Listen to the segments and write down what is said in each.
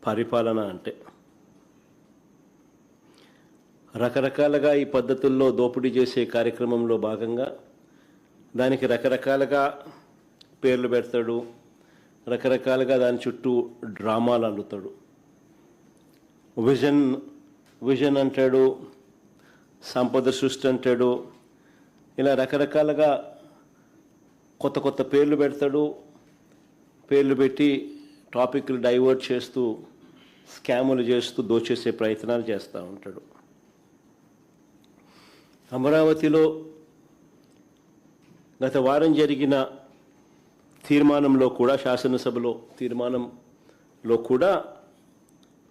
పరిపాలన అంటే. రకరకాలుగా ఈ పద్ధతుల్లో దోపిడీ చేసే కార్యక్రమంలో భాగంగా దానికి రకరకాలుగా పేర్లు పెడతాడు, రకరకాలుగా దాని చుట్టూ డ్రామాలు అల్లుతాడు. విజన్ అంటాడు, సంపద సృష్టి అంటాడు. ఇలా రకరకాలుగా కొత్త కొత్త పేర్లు పెడతాడు. పేర్లు పెట్టి టాపిక్లు డైవర్ట్ చేస్తూ స్కాములు చేస్తూ దోచేసే ప్రయత్నాలు చేస్తూ ఉంటాడు. అమరావతిలో గత వారం జరిగిన తీర్మానంలో కూడా, శాసనసభలో తీర్మానంలో కూడా,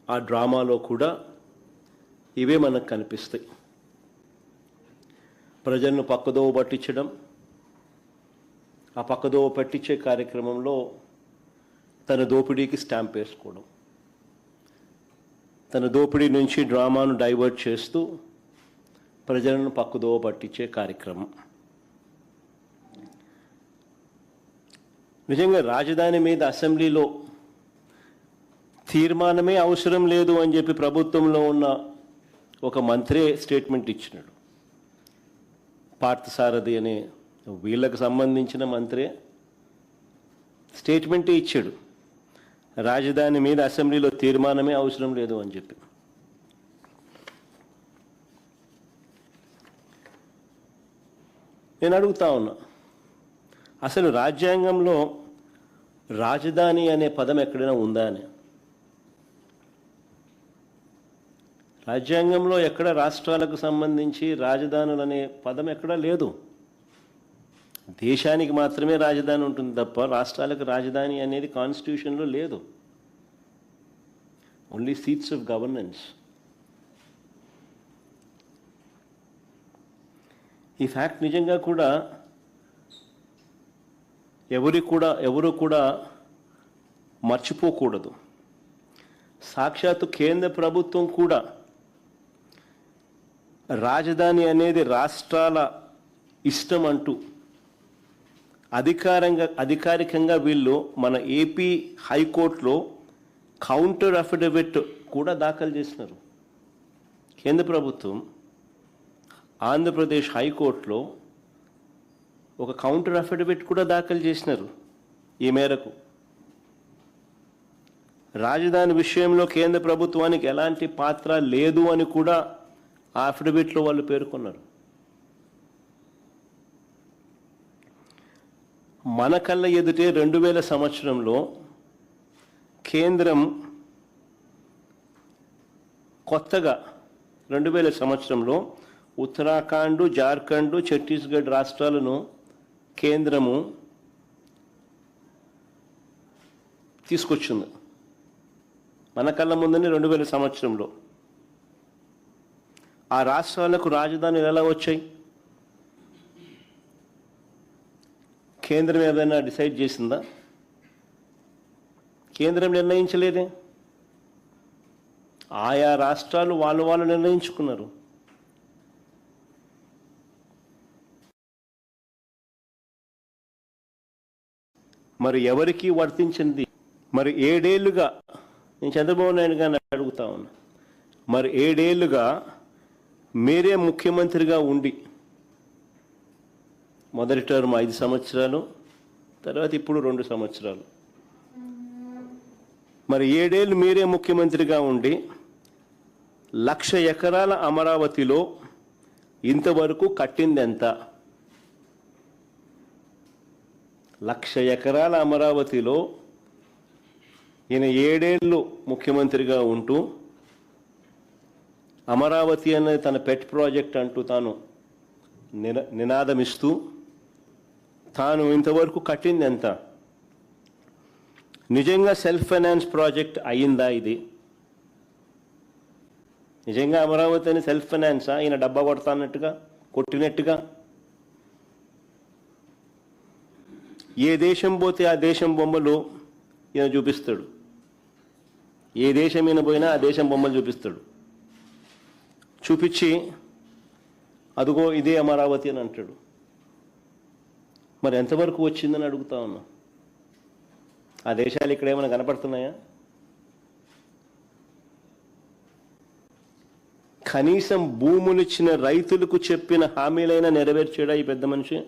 ఆ డ్రామాలో కూడా ఇవే మనకు కనిపిస్తాయి. ప్రజలను పక్కదోవ పట్టించడం, ఆ పక్కదోవ పట్టించే కార్యక్రమంలో తన దోపిడీకి స్టాంప్ వేసుకోవడం, తన దోపిడీ నుంచి డ్రామాను డైవర్ట్ చేస్తూ ప్రజలను పక్కదోవ పట్టించే కార్యక్రమం. నిజంగా రాజధాని మీద అసెంబ్లీలో తీర్మానమే అవసరం లేదు అని చెప్పి ప్రభుత్వంలో ఉన్న ఒక మంత్రే స్టేట్మెంట్ ఇచ్చినాడు. పార్థసారథి అనే వీళ్ళకు సంబంధించిన మంత్రే స్టేట్మెంటే ఇచ్చాడు, రాజధాని మీద అసెంబ్లీలో తీర్మానమే అవసరం లేదు అని చెప్పి. నేను అడుగుతా ఉన్నా, అసలు రాజ్యాంగంలో రాజధాని అనే పదం ఎక్కడైనా ఉందా అని? రాజ్యాంగంలో ఎక్కడ రాష్ట్రాలకు సంబంధించి రాజధానులు అనే పదం ఎక్కడా లేదు. దేశానికి మాత్రమే రాజధాని ఉంటుంది తప్ప రాష్ట్రాలకు రాజధాని అనేది కాన్స్టిట్యూషన్లో లేదు. Only seats of governance. ఈ ఫ్యాక్ట్ నిజంగా కూడా ఎవరు కూడా మర్చిపోకూడదు. సాక్షాత్తు కేంద్ర ప్రభుత్వం కూడా రాజధాని అనేది రాష్ట్రాల ఇష్టం అంటూ అధికారికంగా వీళ్ళు మన ఏపీ హైకోర్టులో కౌంటర్ అఫిడవిట్ కూడా దాఖలు చేసినారు. కేంద్ర ప్రభుత్వం ఆంధ్రప్రదేశ్ హైకోర్టులో ఒక కౌంటర్ అఫిడవిట్ కూడా దాఖలు చేసినారు. ఈ మేరకు రాజధాని విషయంలో కేంద్ర ప్రభుత్వానికి ఎలాంటి పాత్ర లేదు అని కూడా ఆ అఫిడవిట్లో వాళ్ళు పేర్కొన్నారు. మన కళ్ళ ఎదుటే 2000 సంవత్సరంలో కేంద్రం కొత్తగా 2000 సంవత్సరంలో ఉత్తరాఖండ్, జార్ఖండ్, ఛత్తీస్గఢ్ రాష్ట్రాలను కేంద్రము తీసుకొచ్చింది. మన కళ్ళ ముందని 2000 సంవత్సరంలో ఆ రాష్ట్రాలకు రాజధానులు ఎలా వచ్చాయి? కేంద్రం ఏదైనా డిసైడ్ చేసిందా? కేంద్రం నిర్ణయించలేదే. ఆయా రాష్ట్రాలు వాళ్ళు నిర్ణయించుకున్నారు. మరి ఎవరికి వర్తించింది? మరి 7 ఏళ్ళుగా నేను చంద్రబాబు నాయుడు గారిని అడుగుతా ఉన్నా, మరి 7 ఏళ్ళుగా మీరే ముఖ్యమంత్రిగా ఉండి, మొదటి టర్మ్ 5 సంవత్సరాలు, తర్వాత ఇప్పుడు 2 సంవత్సరాలు, మరి 7 ఏళ్ళు మీరే ముఖ్యమంత్రిగా ఉండి 1,00,000 ఎకరాల అమరావతిలో ఇంతవరకు కట్టింది ఎంత? 1,00,000 ఎకరాల అమరావతిలో ఈయన 7 ఏళ్ళు ముఖ్యమంత్రిగా ఉంటూ అమరావతి అనేది తన పెట్ ప్రాజెక్ట్ అంటూ తాను నినాదమిస్తూ తాను ఇంతవరకు కట్టింది ఎంత? నిజంగా సెల్ఫ్ ఫైనాన్స్ ప్రాజెక్ట్ అయ్యిందా ఇది? నిజంగా అమరావతి అని సెల్ఫ్ ఫైనాన్సా? ఈయన డబ్బా కొట్టినట్టుగా ఏ దేశం పోతే ఆ దేశం బొమ్మలు ఈయన చూపిస్తాడు. ఏ దేశం ఈయన పోయినా ఆ దేశం బొమ్మలు చూపిస్తాడు. చూపించి అదిగో ఇదే అమరావతి అని అంటాడు. మరి ఎంతవరకు వచ్చిందని అడుగుతా ఉన్నా. ఆ దేశాలు ఇక్కడ ఏమైనా కనపడుతున్నాయా? కనీసం భూములిచ్చిన రైతులకు చెప్పిన హామీలైనా నెరవేర్చాడా ఈ పెద్ద మనిషి?